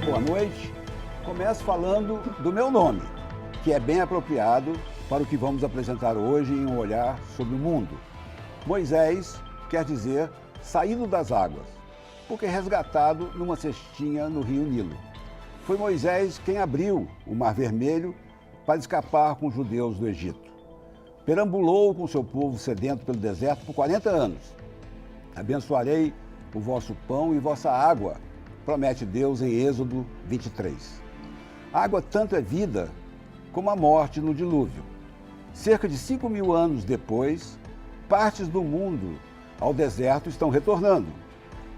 boa noite. Começo falando do meu nome, que é bem apropriado para o que vamos apresentar hoje em um olhar sobre o mundo. Moisés quer dizer saído das águas, porque resgatado numa cestinha no rio Nilo. Foi Moisés quem abriu o Mar Vermelho para escapar com os judeus do Egito. Perambulou com seu povo sedento pelo deserto por 40 anos. Abençoarei o vosso pão e vossa água, promete Deus em Êxodo 23. A água tanto é vida como a morte no dilúvio. Cerca de 5.000 anos depois, partes do mundo ao deserto estão retornando.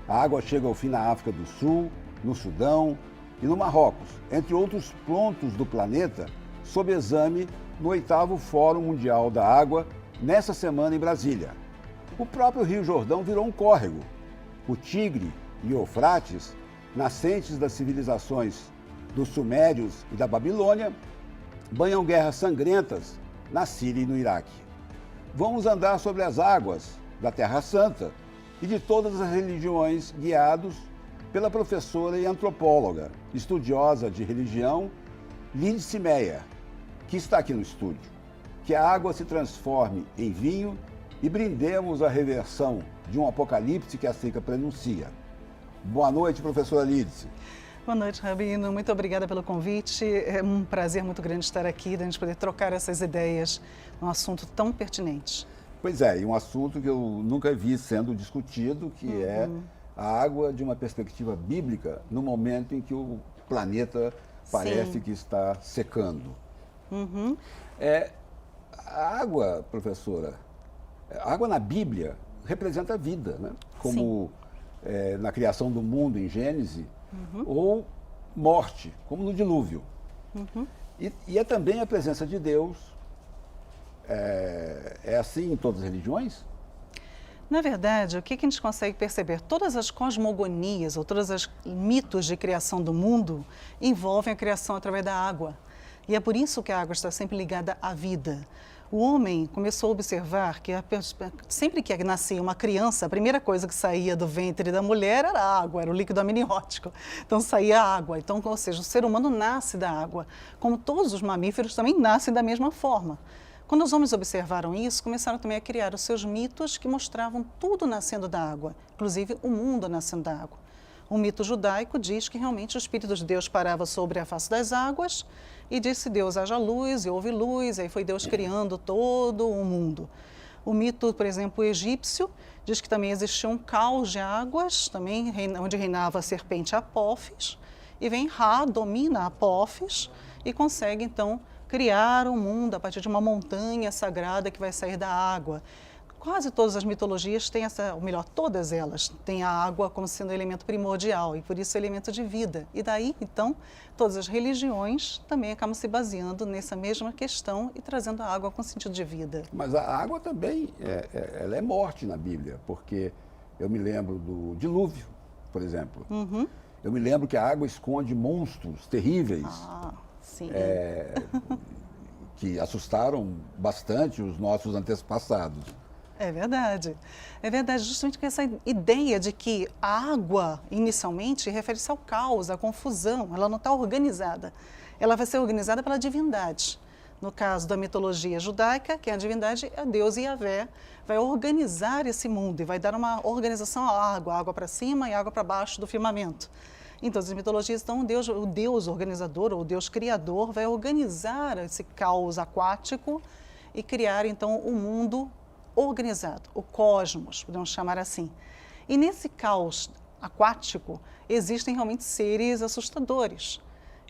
A água chega ao fim na África do Sul, no Sudão e no Marrocos, entre outros pontos do planeta, sob exame no 8º Fórum Mundial da Água, nessa semana em Brasília. O próprio Rio Jordão virou um córrego. O Tigre e o Eufrates, nascentes das civilizações dos Sumérios e da Babilônia, banham guerras sangrentas na Síria e no Iraque. Vamos andar sobre as águas da Terra Santa e de todas as religiões, guiados pela professora e antropóloga, estudiosa de religião, Lídice Meyer, que está aqui no estúdio. Que a água se transforme em vinho e brindemos a reversão de um apocalipse que a seca prenuncia. Boa noite, professora Lídice. Boa noite, Rabino. Muito obrigada pelo convite. É um prazer muito grande estar aqui, da gente poder trocar essas ideias num assunto tão pertinente. Pois é, e um assunto que eu nunca vi sendo discutido, que é a água de uma perspectiva bíblica, no momento em que o planeta parece que está secando. A água, professora, a água na Bíblia representa a vida, né? Como na criação do mundo em Gênesis, ou morte, como no dilúvio. E é também a presença de Deus. É assim em todas as religiões? Na verdade, o que a gente consegue perceber? Todas as cosmogonias, ou todos os mitos de criação do mundo, envolvem a criação através da água. E é por isso que a água está sempre ligada à vida. O homem começou a observar que sempre que nascia uma criança, a primeira coisa que saía do ventre da mulher era a água, era o líquido amniótico. Então saía a água. Então, ou seja, o ser humano nasce da água, como todos os mamíferos também nascem da mesma forma. Quando os homens observaram isso, começaram também a criar os seus mitos que mostravam tudo nascendo da água, inclusive o mundo nascendo da água. O mito judaico diz que realmente o Espírito de Deus parava sobre a face das águas e disse Deus, haja luz, e houve luz, aí foi Deus criando todo o mundo. O mito, por exemplo, egípcio, diz que também existia um caos de águas, também onde reinava a serpente Apófis, e vem Ra, domina Apófis e consegue então criar um mundo a partir de uma montanha sagrada que vai sair da água. Quase todas as mitologias têm ou melhor, todas elas têm a água como sendo um elemento primordial e por isso é elemento de vida. E daí, então, todas as religiões também acabam se baseando nessa mesma questão e trazendo a água com sentido de vida. Mas a água também, ela é morte na Bíblia, porque eu me lembro do dilúvio, por exemplo. Eu me lembro que a água esconde monstros terríveis. Que assustaram bastante os nossos antepassados. É verdade, justamente com essa ideia de que a água, inicialmente, refere-se ao caos, à confusão, ela não está organizada. Ela vai ser organizada pela divindade. No caso da mitologia judaica, que é a divindade, é Deus Yahvé, vai organizar esse mundo e vai dar uma organização à água para cima e água para baixo do firmamento. Em todas as mitologias, então, o Deus organizador, ou o Deus criador, vai organizar esse caos aquático e criar, então, um mundo organizado, o cosmos, podemos chamar assim. E nesse caos aquático, existem realmente seres assustadores.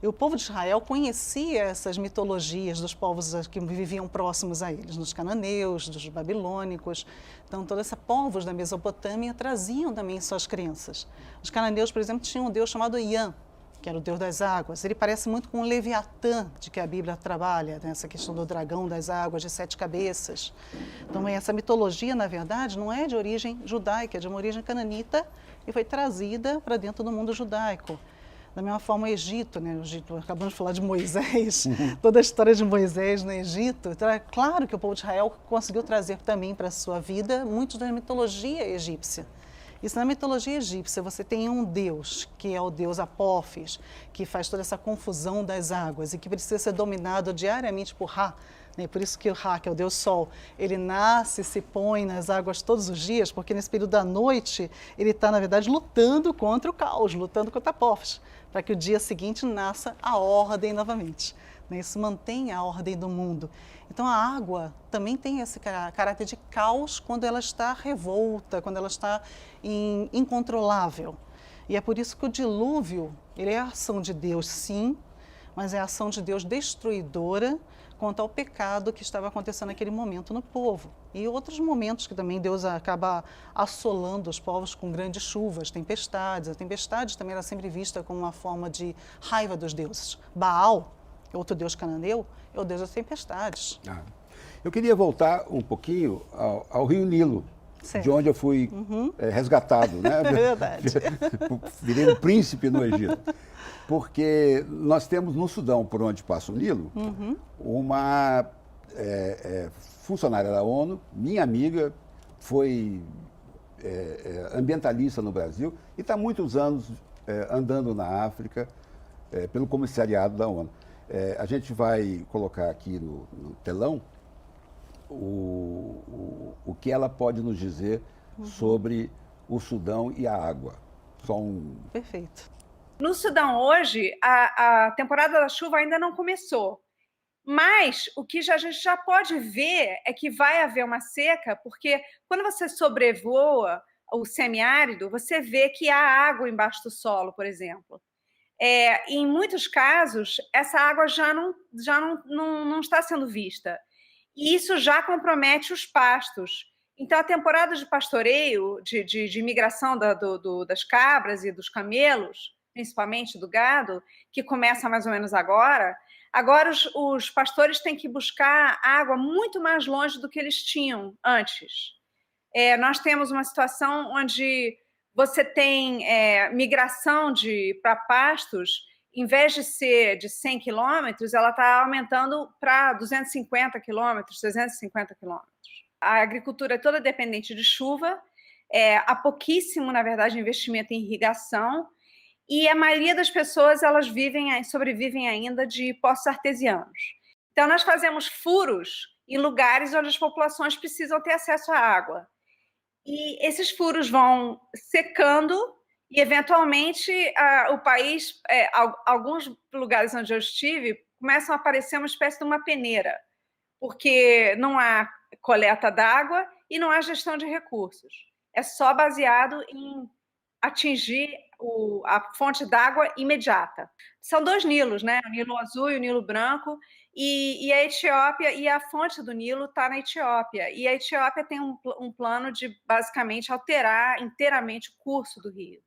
E o povo de Israel conhecia essas mitologias dos povos que viviam próximos a eles, dos cananeus, dos babilônicos. Então, todos esses povos da Mesopotâmia traziam também suas crenças. Os cananeus, por exemplo, tinham um deus chamado Iã, que era o deus das águas. Ele parece muito com o Leviatã, de que a Bíblia trabalha, né? Essa questão do dragão das águas de 7 cabeças. Então, essa mitologia, na verdade, não é de origem judaica, é de uma origem cananita e foi trazida para dentro do mundo judaico. Da mesma forma, o Egito, né? Acabamos de falar de Moisés, toda a história de Moisés no Egito. Então, é claro que o povo de Israel conseguiu trazer também para a sua vida muito da mitologia egípcia. Isso na mitologia egípcia, você tem um deus, que é o deus Apófis, que faz toda essa confusão das águas e que precisa ser dominado diariamente por Ra. Por isso que o Ra, que é o Deus Sol, ele nasce e se põe nas águas todos os dias, porque nesse período da noite ele está, na verdade, lutando contra o caos, lutando contra Apófis, para que o dia seguinte nasça a ordem novamente. Isso mantém a ordem do mundo. Então a água também tem esse caráter de caos quando ela está revolta, quando ela está incontrolável. E é por isso que o dilúvio, ele é a ação de Deus, sim, mas é a ação de Deus destruidora quanto ao pecado que estava acontecendo naquele momento no povo. E outros momentos que também Deus acaba assolando os povos com grandes chuvas, tempestades. A tempestade também era sempre vista como uma forma de raiva dos deuses. Baal, outro deus cananeu, é o deus das tempestades. Eu queria voltar um pouquinho ao Rio Nilo, certo, de onde eu fui resgatado, né? É verdade. Virei um príncipe no Egito. Porque nós temos no Sudão, por onde passa o Nilo, uma funcionária da ONU, minha amiga, foi ambientalista no Brasil e está há muitos anos andando na África pelo comissariado da ONU. A gente vai colocar aqui no telão o que ela pode nos dizer sobre o Sudão e a água. Perfeito. No Sudão hoje, a temporada da chuva ainda não começou, mas o que a gente já pode ver é que vai haver uma seca, porque quando você sobrevoa o semiárido, você vê que há água embaixo do solo, por exemplo. Em muitos casos, essa água já não está sendo vista, e isso já compromete os pastos. Então, a temporada de pastoreio, de migração das cabras e dos camelos, principalmente do gado, que começa mais ou menos agora os pastores têm que buscar água muito mais longe do que eles tinham antes. Nós temos uma situação onde você tem migração para pastos, em vez de ser de 100 quilômetros, ela está aumentando para 250 quilômetros, 350 quilômetros. A agricultura é toda dependente de chuva, há pouquíssimo, na verdade, investimento em irrigação, e a maioria das pessoas sobrevivem ainda de poços artesianos. Então, nós fazemos furos em lugares onde as populações precisam ter acesso à água. E esses furos vão secando e, eventualmente, o país, alguns lugares onde eu estive, começam a aparecer uma espécie de uma peneira, porque não há coleta d'água e não há gestão de recursos. É só baseado em atingir a fonte d'água imediata. São dois Nilos, né? O Nilo Azul e o Nilo Branco, e a Etiópia, e a fonte do Nilo está na Etiópia. E a Etiópia tem um plano de, basicamente, alterar inteiramente o curso do rio,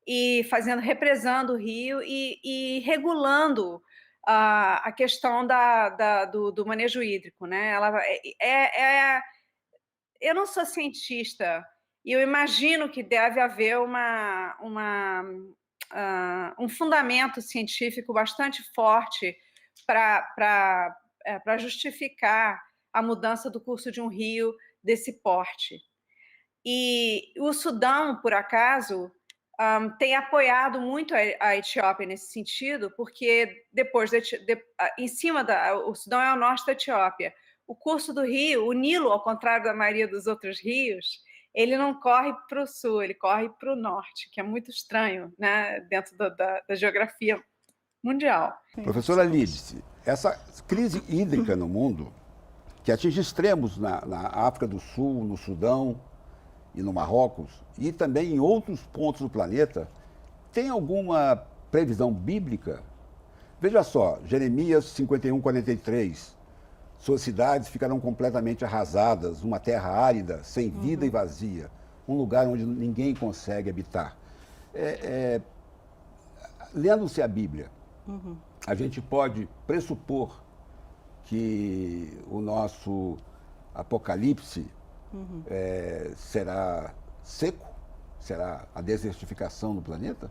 e represando o rio e regulando a questão do manejo hídrico, né? Eu não sou cientista, e eu imagino que deve haver um fundamento científico bastante forte para justificar a mudança do curso de um rio desse porte. E o Sudão, por acaso, tem apoiado muito a Etiópia nesse sentido, porque o Sudão é o norte da Etiópia. O curso do rio, o Nilo, ao contrário da maioria dos outros rios, ele não corre para o sul, ele corre para o norte, que é muito estranho, né, dentro da geografia mundial. Professora Lídice, essa crise hídrica no mundo, que atinge extremos na África do Sul, no Sudão e no Marrocos, e também em outros pontos do planeta, tem alguma previsão bíblica? Veja só, Jeremias 51:43, suas cidades ficarão completamente arrasadas, uma terra árida, sem vida e vazia, um lugar onde ninguém consegue habitar. Lendo-se a Bíblia, a gente pode pressupor que o nosso Apocalipse será seco? Será a desertificação do planeta?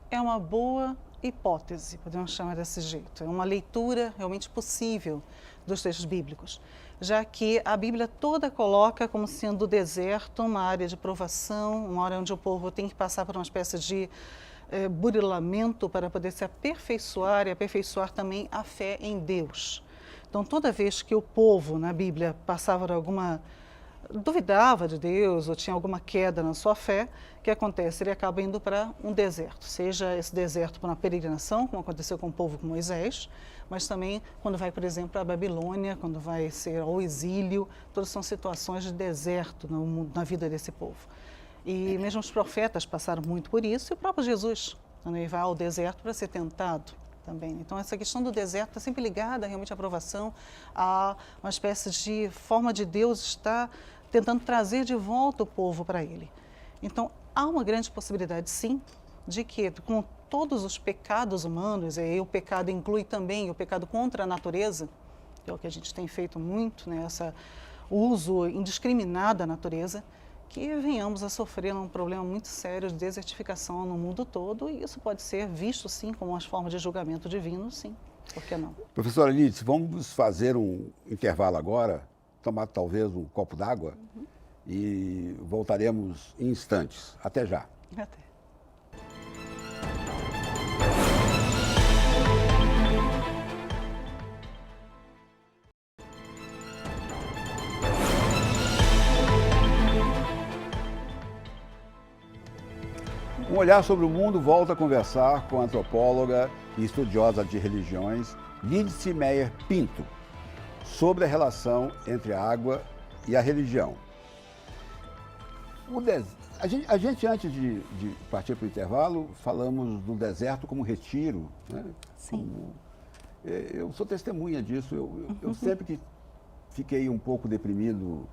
É uma boa hipótese, podemos chamar desse jeito. É uma leitura realmente possível dos textos bíblicos. já que a Bíblia toda coloca como sendo o deserto uma área de provação, uma área onde o povo tem que passar por uma espécie de burilamento para poder se aperfeiçoar e aperfeiçoar também a fé em Deus. Então, toda vez que o povo na Bíblia passava por duvidava de Deus ou tinha alguma queda na sua fé, o que acontece? Ele acaba indo para um deserto, seja esse deserto para uma peregrinação, como aconteceu com o povo com Moisés, mas também quando vai, por exemplo, para a Babilônia, quando vai ser ao exílio, todas são situações de deserto na vida desse povo. E mesmo os profetas passaram muito por isso, e o próprio Jesus, quando ele vai ao deserto para ser tentado também. Então, essa questão do deserto está sempre ligada realmente à provação, a uma espécie de forma de Deus estar tentando trazer de volta o povo para ele. Então, há uma grande possibilidade, sim, de que com todos os pecados humanos, e o pecado inclui também o pecado contra a natureza, que é o que a gente tem feito muito, né, o uso indiscriminado da natureza, que venhamos a sofrer um problema muito sério de desertificação no mundo todo, e isso pode ser visto, sim, como uma forma de julgamento divino, sim. Por que não? Professora Lídice, vamos fazer um intervalo agora, tomar talvez um copo d'água e voltaremos em instantes. Até já. Até. Um Olhar sobre o Mundo volta a conversar com a antropóloga e estudiosa de religiões Lídice Meyer Pinto sobre a relação entre a água e a religião. A gente antes de partir para o intervalo, falamos do deserto como retiro, né? Sim. Eu sou testemunha disso. Eu sempre que fiquei um pouco deprimido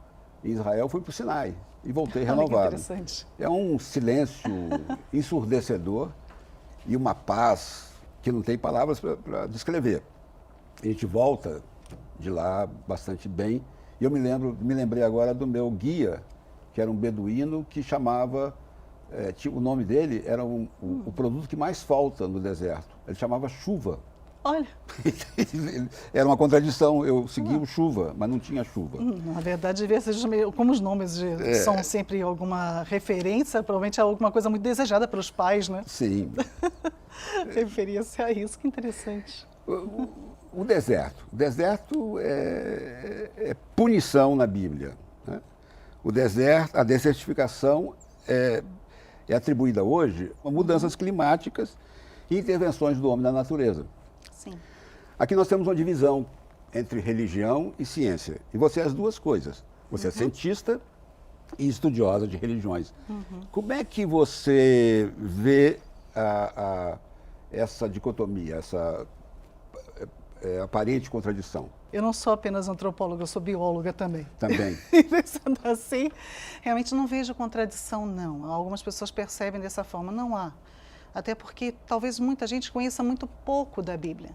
em Israel, fui para o Sinai e voltei renovado. Interessante. É um silêncio ensurdecedor e uma paz que não tem palavras para descrever. A gente volta de lá bastante bem. E eu me lembrei agora do meu guia, que era um beduíno que chamava, o nome dele era o produto que mais falta no deserto. Ele chamava chuva. Olha. Era uma contradição, eu seguia o chuva, mas não tinha chuva. Na verdade, devia ser como os nomes são sempre alguma referência, provavelmente é alguma coisa muito desejada pelos pais, né? Sim. Referia-se a isso, que interessante. O deserto é punição na Bíblia, né? A desertificação é atribuída hoje a mudanças climáticas e intervenções do homem na natureza. Sim. Aqui nós temos uma divisão entre religião e ciência. E você é as duas coisas. Você é cientista e estudiosa de religiões. Como é que você vê essa dicotomia, essa aparente contradição? Eu não sou apenas antropóloga, eu sou bióloga também. Também. E pensando assim, realmente não vejo contradição, não. Algumas pessoas percebem dessa forma, não há. Até porque talvez muita gente conheça muito pouco da Bíblia.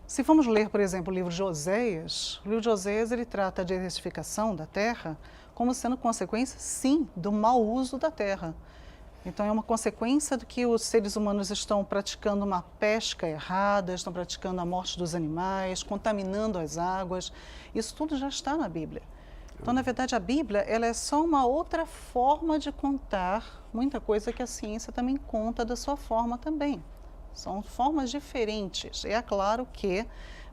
Se formos ler, por exemplo, o livro de Oséias, ele trata a desertificação da terra como sendo consequência, sim, do mau uso da terra. Então, é uma consequência do que os seres humanos estão praticando uma pesca errada, estão praticando a morte dos animais, contaminando as águas. Isso tudo já está na Bíblia. Então, na verdade, a Bíblia ela é só uma outra forma de contar muita coisa que a ciência também conta da sua forma também. São formas diferentes. É claro que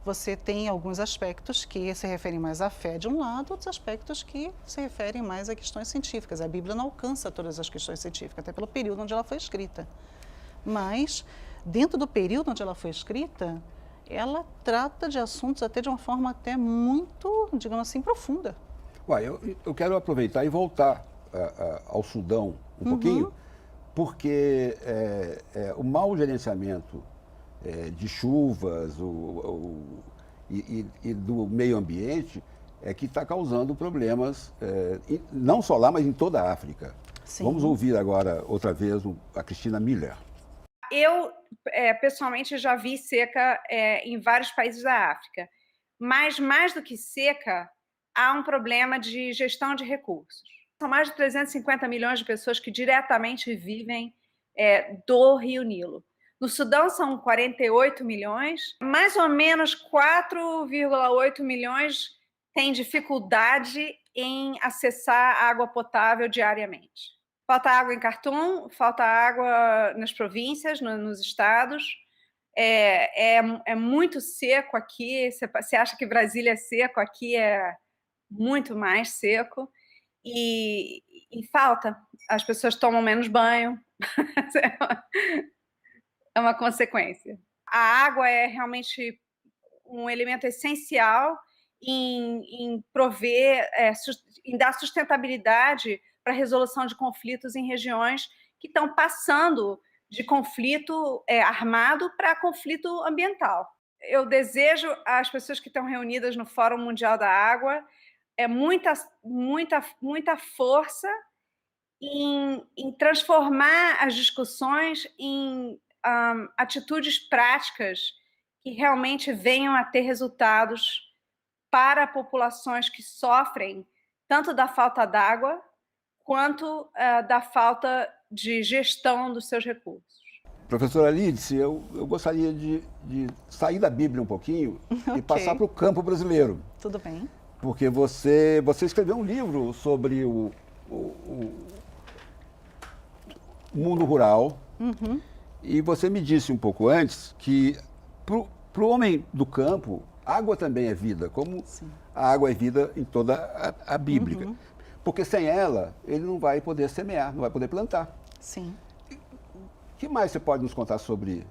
você tem alguns aspectos que se referem mais à fé de um lado, outros aspectos que se referem mais a questões científicas. A Bíblia não alcança todas as questões científicas, até pelo período onde ela foi escrita. Mas, dentro do período onde ela foi escrita, ela trata de assuntos até de uma forma até muito, digamos assim, profunda. Uai, eu quero aproveitar e voltar ao Sudão um pouquinho, porque o mau gerenciamento de chuvas e do meio ambiente é que está causando problemas, não só lá, mas em toda a África. Sim. Vamos ouvir agora, outra vez, a Cristina Miller. Eu, pessoalmente, já vi seca em vários países da África, mas mais do que seca, há um problema de gestão de recursos. São mais de 350 milhões de pessoas que diretamente vivem do Rio Nilo. No Sudão são 48 milhões, mais ou menos 4,8 milhões tem dificuldade em acessar água potável diariamente. Falta água em Khartoum, falta água nas províncias, nos estados. É muito seco aqui. Você acha que Brasília é seco? Aqui é muito mais seco. E falta. As pessoas tomam menos banho. É uma consequência. A água é realmente um elemento essencial em prover, em dar sustentabilidade para a resolução de conflitos em regiões que estão passando de conflito armado para conflito ambiental. Eu desejo às pessoas que estão reunidas no Fórum Mundial da Água muita força em transformar as discussões em atitudes práticas que realmente venham a ter resultados para populações que sofrem tanto da falta d'água quanto da falta de gestão dos seus recursos. Professora Lídice, eu gostaria de sair da Bíblia um pouquinho e passar para o campo brasileiro. Tudo bem. Porque você escreveu um livro sobre o mundo rural. Uhum. E você me disse um pouco antes que para o homem do campo, água também é vida, como Sim. a água é vida em toda a Bíblia. Uhum. Porque sem ela, ele não vai poder semear, não vai poder plantar. Sim. O que mais você pode nos contar sobre?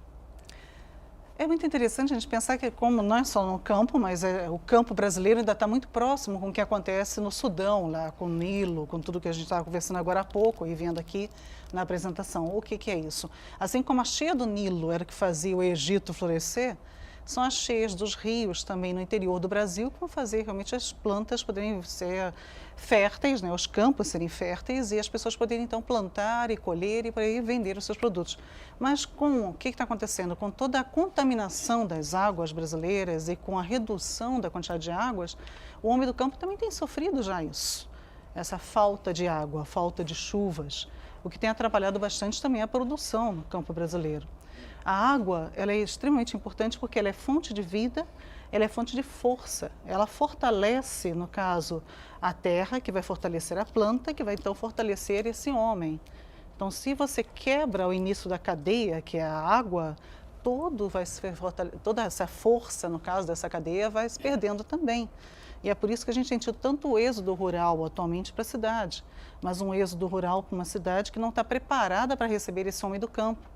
É muito interessante a gente pensar que, como não é só no campo, mas o campo brasileiro ainda está muito próximo com o que acontece no Sudão, lá com o Nilo, com tudo que a gente estava conversando agora há pouco e vendo aqui na apresentação. O que é isso? Assim como a cheia do Nilo era que fazia o Egito florescer, são as cheias dos rios também no interior do Brasil que vão fazer realmente as plantas poderem ser férteis, né, os campos serem férteis e as pessoas poderem então plantar e colher e por aí vender os seus produtos. Mas com o que está acontecendo? Com toda a contaminação das águas brasileiras e com a redução da quantidade de águas, o homem do campo também tem sofrido já isso. Essa falta de água, falta de chuvas, o que tem atrapalhado bastante também a produção no campo brasileiro. A água, ela é extremamente importante porque ela é fonte de vida, ela é fonte de força. Ela fortalece, no caso, a terra, que vai fortalecer a planta, que vai então fortalecer esse homem. Então, se você quebra o início da cadeia, que é a água, toda essa força, no caso dessa cadeia, vai se perdendo também. E é por isso que a gente tem tido tanto êxodo rural atualmente para a cidade, mas um êxodo rural para uma cidade que não está preparada para receber esse homem do campo,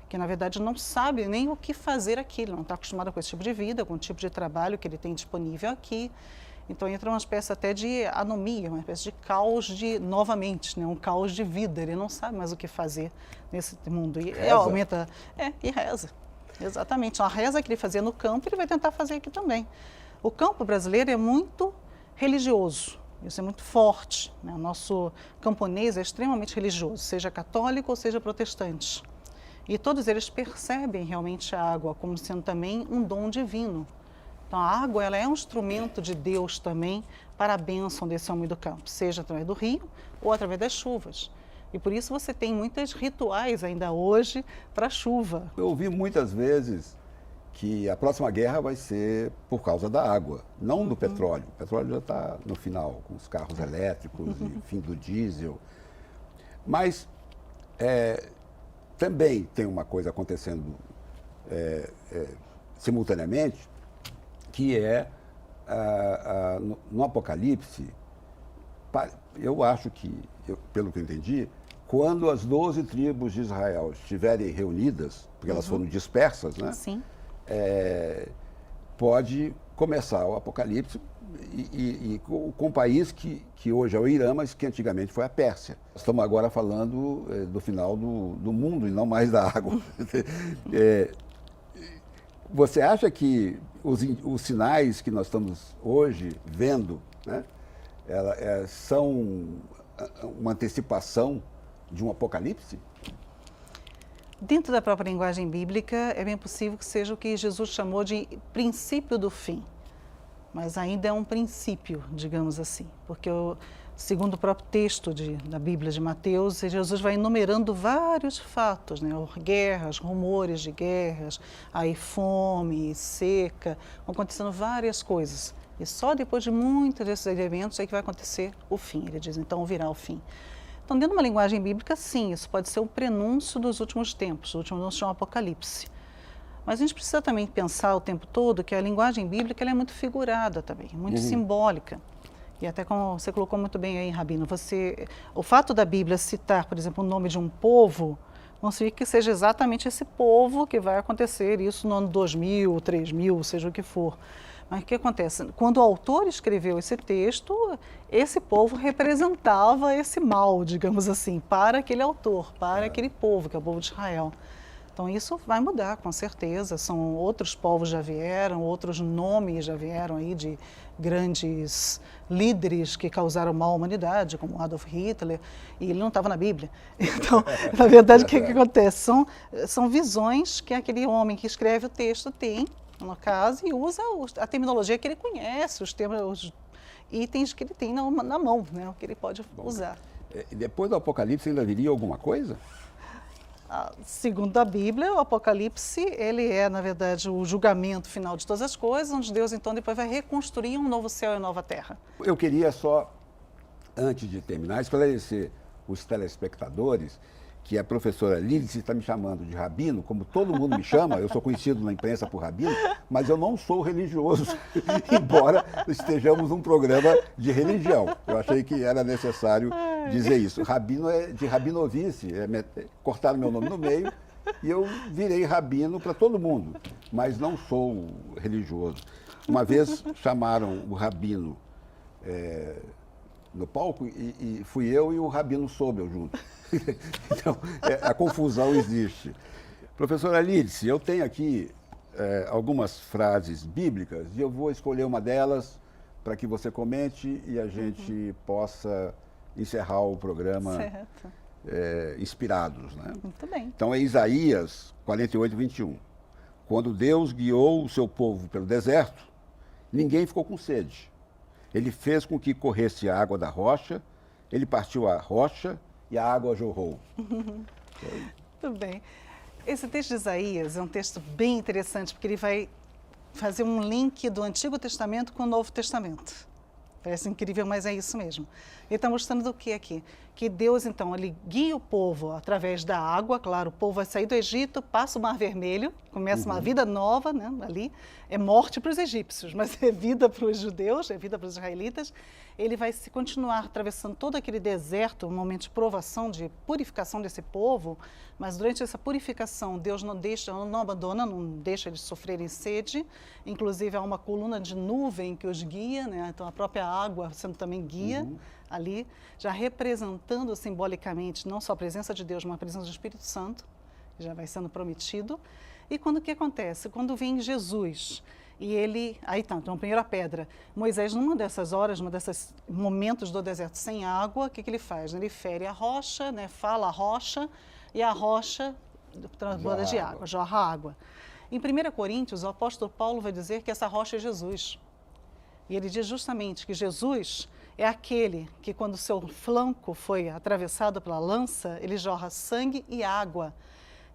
que na verdade não sabe nem o que fazer aqui, ele não está acostumado com esse tipo de vida, com o tipo de trabalho que ele tem disponível aqui. Então entra uma espécie até de anomia, uma espécie de caos novamente, né? Um caos de vida, ele não sabe mais o que fazer nesse mundo. E aumenta, e reza, exatamente. A reza que ele fazia no campo, ele vai tentar fazer aqui também. O campo brasileiro é muito religioso, isso é muito forte, né? O nosso camponês é extremamente religioso, seja católico ou seja protestante. E todos eles percebem realmente a água como sendo também um dom divino. Então, a água ela é um instrumento de Deus também para a bênção desse homem do campo, seja através do rio ou através das chuvas. E por isso você tem muitos rituais ainda hoje para a chuva. Eu ouvi muitas vezes que a próxima guerra vai ser por causa da água, não do petróleo. O petróleo já está no final, com os carros elétricos e fim do diesel. Mas também tem uma coisa acontecendo simultaneamente, que no Apocalipse, eu acho que, pelo que eu entendi, quando as 12 tribos de Israel estiverem reunidas, porque elas foram dispersas, né? Sim. Pode começar o Apocalipse e com um país que hoje é o Irã, mas que antigamente foi a Pérsia. Estamos agora falando do final do mundo e não mais da água. Você acha que os sinais que nós estamos hoje vendo, né, são uma antecipação de um apocalipse? Dentro da própria linguagem bíblica, é bem possível que seja o que Jesus chamou de princípio do fim. Mas ainda é um princípio, digamos assim, porque segundo o próprio texto da Bíblia de Mateus, Jesus vai enumerando vários fatos, né? Guerras, rumores de guerras, aí fome, seca, vão acontecendo várias coisas. E só depois de muitos desses elementos é que vai acontecer o fim. Ele diz, então virá o fim. Então, dentro de uma linguagem bíblica, sim, isso pode ser o prenúncio dos últimos tempos. O último anúncio chama Apocalipse. Mas a gente precisa também pensar o tempo todo que a linguagem bíblica ela é muito figurada também, muito simbólica. E até como você colocou muito bem aí, Rabino, o fato da Bíblia citar, por exemplo, o nome de um povo, não significa que seja exatamente esse povo que vai acontecer isso no ano 2000, 3000, seja o que for. Mas o que acontece? Quando o autor escreveu esse texto, esse povo representava esse mal, digamos assim, para aquele autor, para aquele povo, que é o povo de Israel. Então isso vai mudar, com certeza. São outros povos já vieram, outros nomes já vieram aí de grandes líderes que causaram mal à humanidade, como Adolf Hitler, e ele não estava na Bíblia. Então, na verdade, o que acontece? São visões que aquele homem que escreve o texto tem, no caso, e usa a terminologia que ele conhece, os itens que ele tem na mão, né, o que ele pode usar. Depois do Apocalipse ainda viria alguma coisa? Segundo a Bíblia, o Apocalipse, ele é, na verdade, o julgamento final de todas as coisas, onde Deus, então, depois vai reconstruir um novo céu e uma nova terra. Eu queria só, antes de terminar, esclarecer os telespectadores que a professora Lídice está me chamando de Rabino, como todo mundo me chama, eu sou conhecido na imprensa por Rabino, mas eu não sou religioso, embora estejamos num programa de religião. Eu achei que era necessário dizer isso. Rabino é de rabinovice, cortaram meu nome no meio e eu virei rabino para todo mundo, mas não sou religioso. Uma vez chamaram o rabino no palco e fui eu e o rabino Sobel junto. Então, a confusão existe. Professora Lídice, eu tenho aqui algumas frases bíblicas e eu vou escolher uma delas para que você comente e a gente possa encerrar o programa inspirados, né? Muito bem. Então é Isaías 48, 21. Quando Deus guiou o seu povo pelo deserto, ninguém ficou com sede. Ele fez com que corresse a água da rocha, ele partiu a rocha e a água jorrou. Muito bem. Esse texto de Isaías é um texto bem interessante, porque ele vai fazer um link do Antigo Testamento com o Novo Testamento. Parece incrível, mas é isso mesmo. Ele está mostrando do que aqui? Que Deus, então, ele guia o povo através da água, claro, o povo vai sair do Egito, passa o Mar Vermelho, começa uma vida nova, né, ali. É morte para os egípcios, mas é vida para os judeus, é vida para os israelitas. Ele vai se continuar atravessando todo aquele deserto, um momento de provação, de purificação desse povo, mas durante essa purificação, Deus não abandona, não deixa eles sofrerem sede. Inclusive, há uma coluna de nuvem que os guia, né? Então a própria água sendo também guia ali, já representando simbolicamente não só a presença de Deus, mas a presença do Espírito Santo, que já vai sendo prometido. E quando o que acontece? Quando vem Jesus e ele, aí tá, então, a primeira pedra, Moisés, numa dessas horas, numa desses momentos do deserto sem água, o que ele faz? Ele fere a rocha, né, fala a rocha, e a rocha transborda de água, jorra água. Em 1 Coríntios, o apóstolo Paulo vai dizer que essa rocha é Jesus. E ele diz justamente que Jesus é aquele que, quando seu flanco foi atravessado pela lança, ele jorra sangue e água.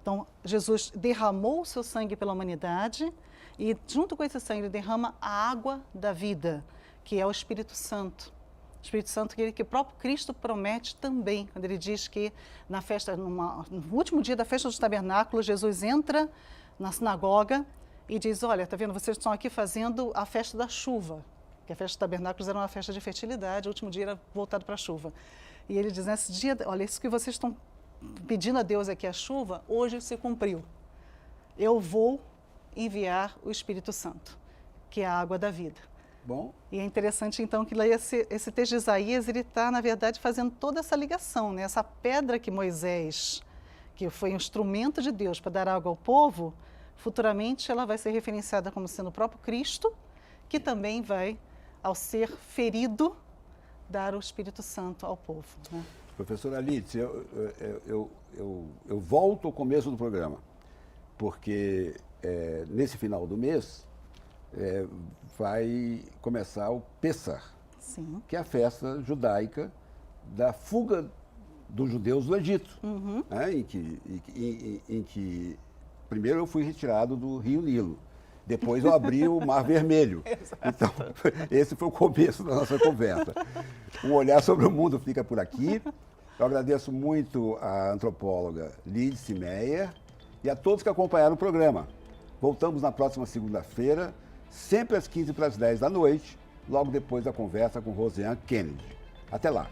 Então, Jesus derramou o seu sangue pela humanidade e, junto com esse sangue, ele derrama a água da vida, que é o Espírito Santo. O Espírito Santo que o próprio Cristo promete também, quando ele diz que na festa, no último dia da festa dos tabernáculos, Jesus entra na sinagoga e diz, olha, tá vendo, vocês estão aqui fazendo a festa da chuva, que a festa dos tabernáculos era uma festa de fertilidade, o último dia era voltado para a chuva. E ele diz, nesse dia, olha, isso que vocês estão pedindo a Deus aqui, a chuva, hoje se cumpriu. Eu vou enviar o Espírito Santo, que é a água da vida. Bom. E é interessante, então, que esse texto de Isaías, ele está, na verdade, fazendo toda essa ligação, né? Essa pedra que Moisés, que foi um instrumento de Deus para dar água ao povo, futuramente ela vai ser referenciada como sendo o próprio Cristo, que também vai, ao ser ferido, dar o Espírito Santo ao povo, né? Professora Lídice, eu volto ao começo do programa, porque nesse final do mês vai começar o Pessah, Sim. que é a festa judaica da fuga dos judeus do Egito, né, em que primeiro eu fui retirado do Rio Nilo, Depois eu abri o Mar Vermelho. Então, esse foi o começo da nossa conversa. Um olhar sobre o mundo fica por aqui. Eu agradeço muito à antropóloga Lídice Meyer e a todos que acompanharam o programa. Voltamos na próxima segunda-feira, sempre às 15 para as 10 da noite, logo depois da conversa com Rosiane Kennedy. Até lá!